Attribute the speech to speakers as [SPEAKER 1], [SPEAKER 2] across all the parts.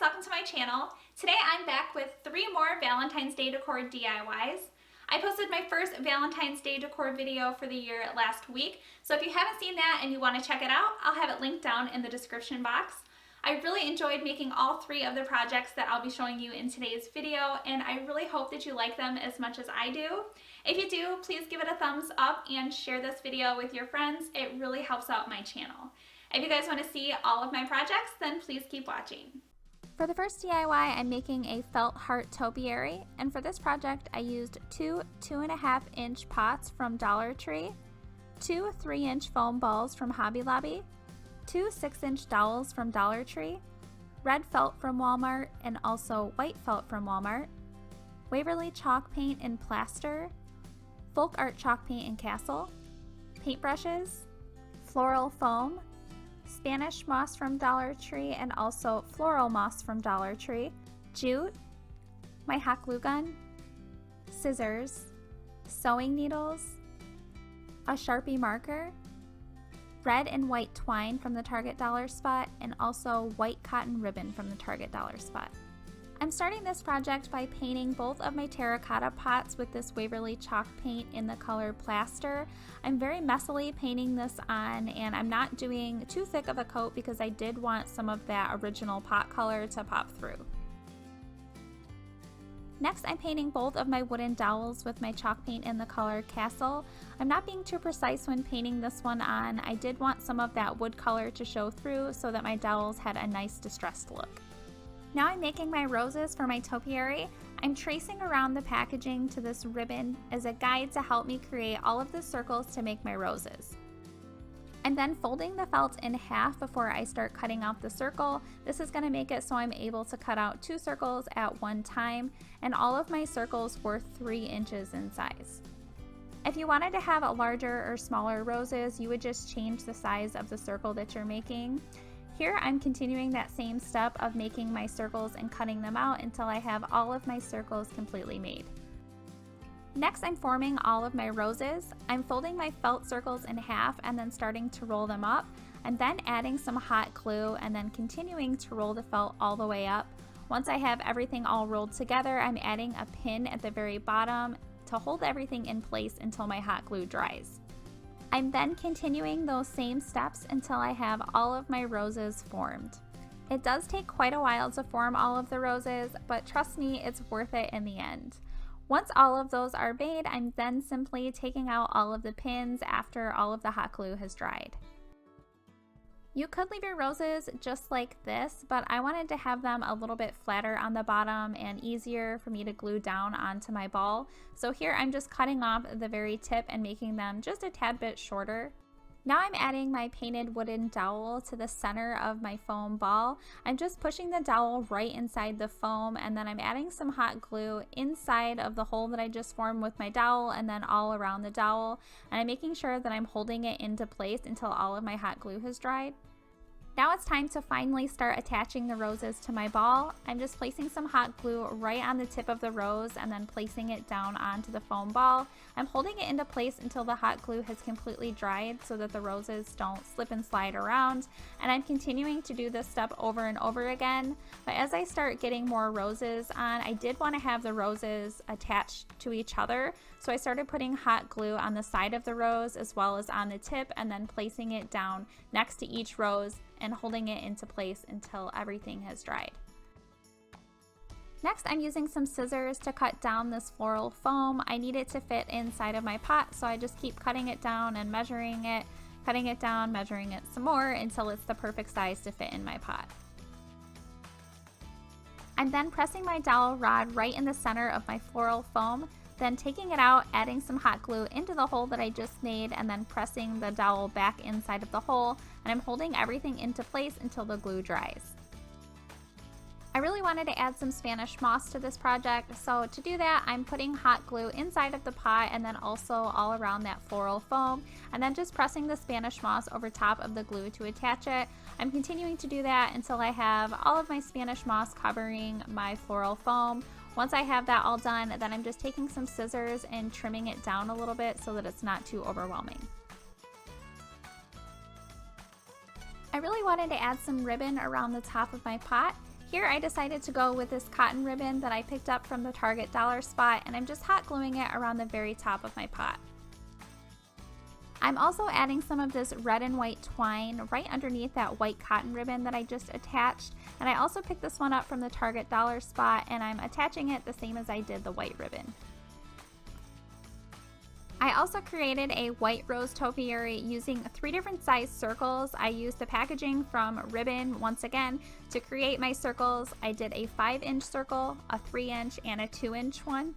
[SPEAKER 1] welcome to my channel. Today I'm back with 3 more Valentine's Day decor DIYs. I posted my first Valentine's Day decor video for the year last week, so if you haven't seen that and you want to check it out, I'll have it linked down in the description box. I really enjoyed making all 3 of the projects that I'll be showing you in today's video, and I really hope that you like them as much as I do. If you do, please give it a thumbs up and share this video with your friends. It really helps out my channel. If you guys want to see all of my projects, then please keep watching. For the first DIY, I'm making a felt heart topiary, and for this project I used 2 2.5-inch pots from Dollar Tree, 2 3-inch foam balls from Hobby Lobby, 2 6-inch dowels from Dollar Tree, red felt from Walmart and also white felt from Walmart, Waverly chalk paint and plaster, folk art chalk paint and castle, paintbrushes, floral foam, Spanish moss from Dollar Tree and also floral moss from Dollar Tree, jute, my hot glue gun, scissors, sewing needles, a Sharpie marker, red and white twine from the Target Dollar Spot, and also white cotton ribbon from the Target Dollar Spot. I'm starting this project by painting both of my terracotta pots with this Waverly chalk paint in the color plaster. I'm very messily painting this on, and I'm not doing too thick of a coat because I did want some of that original pot color to pop through. Next, I'm painting both of my wooden dowels with my chalk paint in the color Castle. I'm not being too precise when painting this one on. I did want some of that wood color to show through so that my dowels had a nice distressed look. Now I'm making my roses for my topiary. I'm tracing around the packaging to this ribbon as a guide to help me create all of the circles to make my roses. I'm then folding the felt in half before I start cutting out the circle. This is going to make it so I'm able to cut out 2 circles at one time, and all of my circles were 3 inches in size. If you wanted to have a larger or smaller roses, you would just change the size of the circle that you're making. Here I'm continuing that same step of making my circles and cutting them out until I have all of my circles completely made. Next, I'm forming all of my roses. I'm folding my felt circles in half and then starting to roll them up. I'm then adding some hot glue and then continuing to roll the felt all the way up. Once I have everything all rolled together, I'm adding a pin at the very bottom to hold everything in place until my hot glue dries. I'm then continuing those same steps until I have all of my roses formed. It does take quite a while to form all of the roses, but trust me, it's worth it in the end. Once all of those are made, I'm then simply taking out all of the pins after all of the hot glue has dried. You could leave your roses just like this, but I wanted to have them a little bit flatter on the bottom and easier for me to glue down onto my ball. So here I'm just cutting off the very tip and making them just a tad bit shorter. Now I'm adding my painted wooden dowel to the center of my foam ball. I'm just pushing the dowel right inside the foam, and then I'm adding some hot glue inside of the hole that I just formed with my dowel and then all around the dowel. And I'm making sure that I'm holding it into place until all of my hot glue has dried. Now it's time to finally start attaching the roses to my ball. I'm just placing some hot glue right on the tip of the rose and then placing it down onto the foam ball. I'm holding it into place until the hot glue has completely dried so that the roses don't slip and slide around. And I'm continuing to do this step over and over again. But as I start getting more roses on, I did want to have the roses attached to each other. So I started putting hot glue on the side of the rose as well as on the tip, and then placing it down next to each rose and holding it into place until everything has dried. Next, I'm using some scissors to cut down this floral foam. I need it to fit inside of my pot, so I just keep cutting it down and measuring it, cutting it down, measuring it some more until it's the perfect size to fit in my pot. I'm then pressing my dowel rod right in the center of my floral foam, then taking it out, adding some hot glue into the hole that I just made, and then pressing the dowel back inside of the hole, and I'm holding everything into place until the glue dries. I really wanted to add some Spanish moss to this project, so to do that I'm putting hot glue inside of the pot and then also all around that floral foam, and then just pressing the Spanish moss over top of the glue to attach it. I'm continuing to do that until I have all of my Spanish moss covering my floral foam. Once I have that all done, then I'm just taking some scissors and trimming it down a little bit so that it's not too overwhelming. I really wanted to add some ribbon around the top of my pot. Here I decided to go with this cotton ribbon that I picked up from the Target dollar spot, and I'm just hot gluing it around the very top of my pot. I'm also adding some of this red and white twine right underneath that white cotton ribbon that I just attached, and I also picked this one up from the Target dollar spot, and I'm attaching it the same as I did the white ribbon. I also created a white rose topiary using 3 different size circles. I used the packaging from Ribbon once again to create my circles. I did a 5-inch circle, a 3-inch, and a 2-inch one.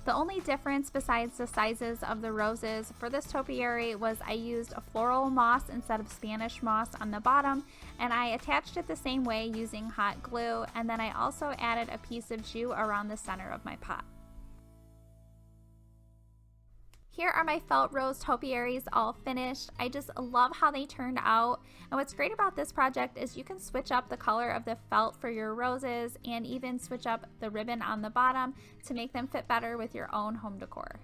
[SPEAKER 1] The only difference besides the sizes of the roses for this topiary was I used a floral moss instead of Spanish moss on the bottom, and I attached it the same way using hot glue, and then I also added a piece of jute around the center of my pot. Here are my felt rose topiaries all finished. I just love how they turned out, and what's great about this project is you can switch up the color of the felt for your roses and even switch up the ribbon on the bottom to make them fit better with your own home decor.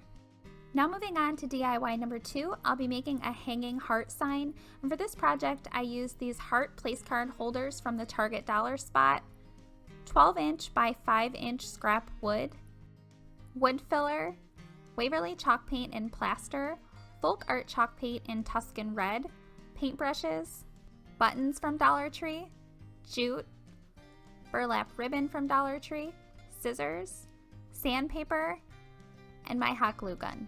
[SPEAKER 1] Now moving on to DIY number 2, I'll be making a hanging heart sign, and for this project I used these heart place card holders from the Target dollar spot, 12-inch by 5-inch scrap wood filler, Waverly chalk paint and plaster, folk art chalk paint in Tuscan red, paintbrushes, buttons from Dollar Tree, jute, burlap ribbon from Dollar Tree, scissors, sandpaper, and my hot glue gun.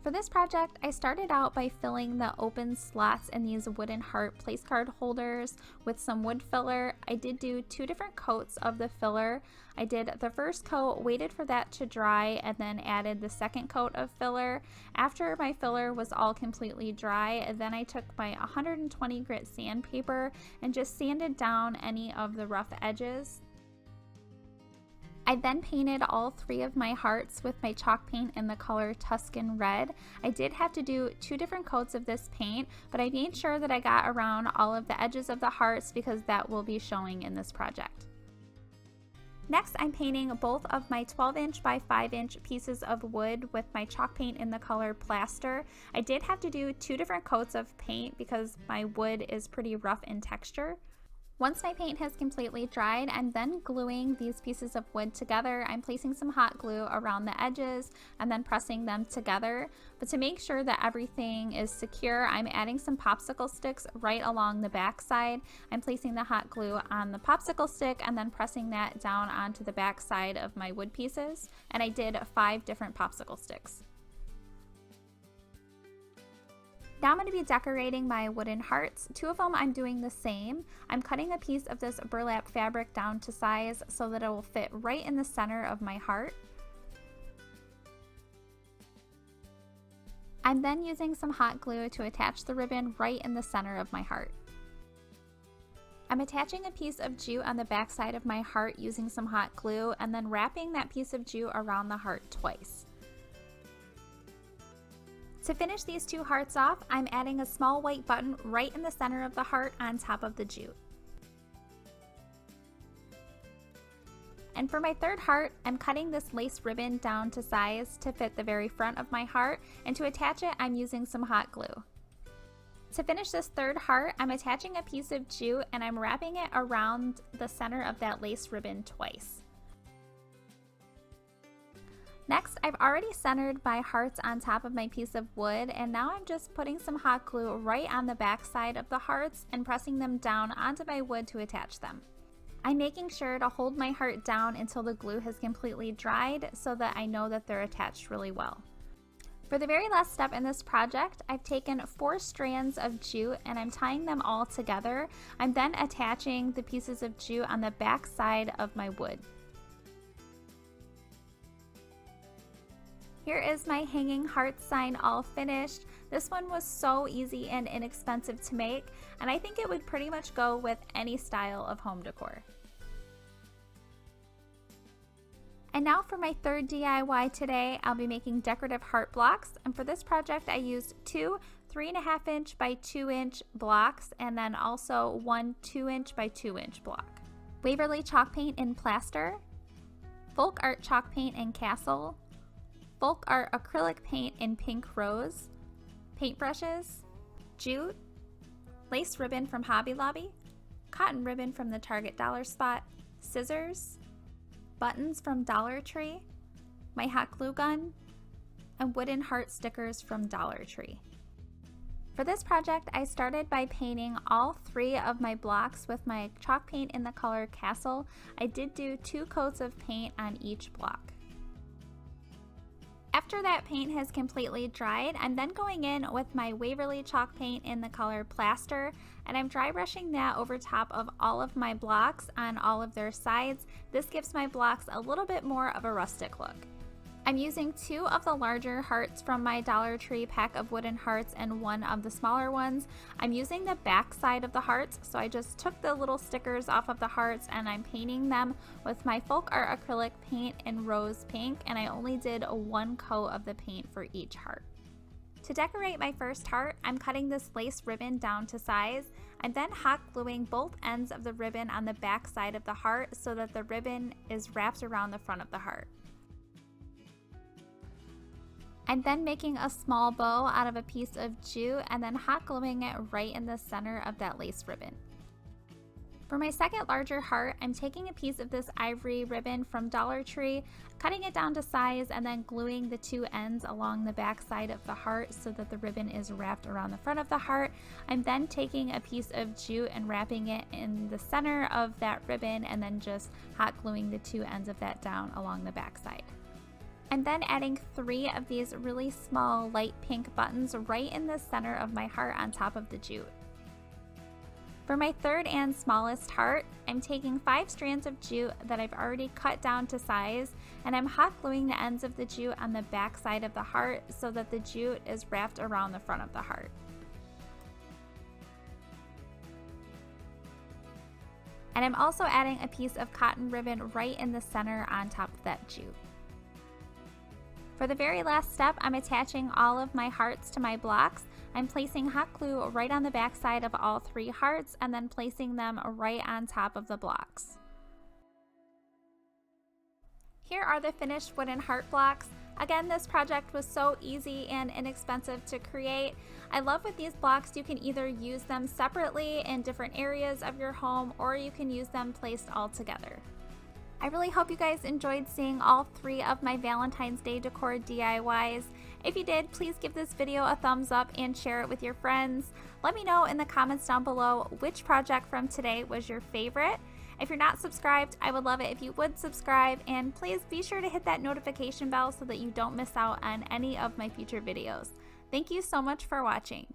[SPEAKER 1] For this project, I started out by filling the open slots in these wooden heart place card holders with some wood filler. I did do 2 different coats of the filler. I did the first coat, waited for that to dry, and then added the second coat of filler. After my filler was all completely dry, then I took my 120 grit sandpaper and just sanded down any of the rough edges. I then painted all 3 of my hearts with my chalk paint in the color Tuscan red. I did have to do 2 different coats of this paint, but I made sure that I got around all of the edges of the hearts because that will be showing in this project. Next, I'm painting both of my 12-inch by 5-inch pieces of wood with my chalk paint in the color plaster. I did have to do 2 different coats of paint because my wood is pretty rough in texture. Once my paint has completely dried, I'm then gluing these pieces of wood together. I'm placing some hot glue around the edges and then pressing them together. But to make sure that everything is secure, I'm adding some popsicle sticks right along the back side. I'm placing the hot glue on the popsicle stick and then pressing that down onto the back side of my wood pieces. And I did 5 different popsicle sticks. Now I'm going to be decorating my wooden hearts. 2 of them I'm doing the same. I'm cutting a piece of this burlap fabric down to size so that it will fit right in the center of my heart. I'm then using some hot glue to attach the ribbon right in the center of my heart. I'm attaching a piece of jute on the back side of my heart using some hot glue and then wrapping that piece of jute around the heart twice. To finish these 2 hearts off, I'm adding a small white button right in the center of the heart on top of the jute. And for my 3rd heart, I'm cutting this lace ribbon down to size to fit the very front of my heart, and to attach it, I'm using some hot glue. To finish this 3rd heart, I'm attaching a piece of jute and I'm wrapping it around the center of that lace ribbon twice. Next, I've already centered my hearts on top of my piece of wood, and now I'm just putting some hot glue right on the back side of the hearts and pressing them down onto my wood to attach them. I'm making sure to hold my heart down until the glue has completely dried so that I know that they're attached really well. For the very last step in this project, I've taken 4 strands of jute and I'm tying them all together. I'm then attaching the pieces of jute on the back side of my wood. Here is my hanging heart sign all finished. This one was so easy and inexpensive to make, and I think it would pretty much go with any style of home decor. And now for my 3rd DIY today, I'll be making decorative heart blocks, and for this project I used 2 3.5-inch by 2-inch blocks and then also 1 2-inch by 2-inch block. Waverly chalk paint in plaster, folk art chalk paint in castle, folk art acrylic paint in pink rose, paintbrushes, jute, lace ribbon from Hobby Lobby, cotton ribbon from the Target Dollar Spot, scissors, buttons from Dollar Tree, my hot glue gun, and wooden heart stickers from Dollar Tree. For this project, I started by painting all 3 of my blocks with my chalk paint in the color Castle. I did do 2 coats of paint on each block. After that paint has completely dried, I'm then going in with my Waverly chalk paint in the color Plaster, and I'm dry brushing that over top of all of my blocks on all of their sides. This gives my blocks a little bit more of a rustic look. I'm using 2 of the larger hearts from my Dollar Tree pack of wooden hearts and 1 of the smaller ones. I'm using the back side of the hearts, so I just took the little stickers off of the hearts and I'm painting them with my Folk Art acrylic paint in rose pink, and I only did 1 coat of the paint for each heart. To decorate my first heart, I'm cutting this lace ribbon down to size. I'm then hot gluing both ends of the ribbon on the back side of the heart so that the ribbon is wrapped around the front of the heart. I'm then making a small bow out of a piece of jute and then hot gluing it right in the center of that lace ribbon. For my second larger heart, I'm taking a piece of this ivory ribbon from Dollar Tree, cutting it down to size, and then gluing the 2 ends along the back side of the heart so that the ribbon is wrapped around the front of the heart. I'm then taking a piece of jute and wrapping it in the center of that ribbon and then just hot gluing the 2 ends of that down along the back side. I'm then adding 3 of these really small light pink buttons right in the center of my heart on top of the jute. For my third and smallest heart, I'm taking 5 strands of jute that I've already cut down to size, and I'm hot gluing the ends of the jute on the back side of the heart so that the jute is wrapped around the front of the heart. And I'm also adding a piece of cotton ribbon right in the center on top of that jute. For the very last step, I'm attaching all of my hearts to my blocks. I'm placing hot glue right on the back side of all 3 hearts and then placing them right on top of the blocks. Here are the finished wooden heart blocks. Again, this project was so easy and inexpensive to create. I love with these blocks, you can either use them separately in different areas of your home or you can use them placed all together. I really hope you guys enjoyed seeing all 3 of my Valentine's Day decor DIYs. If you did, please give this video a thumbs up and share it with your friends. Let me know in the comments down below which project from today was your favorite. If you're not subscribed, I would love it if you would subscribe, and please be sure to hit that notification bell so that you don't miss out on any of my future videos. Thank you so much for watching.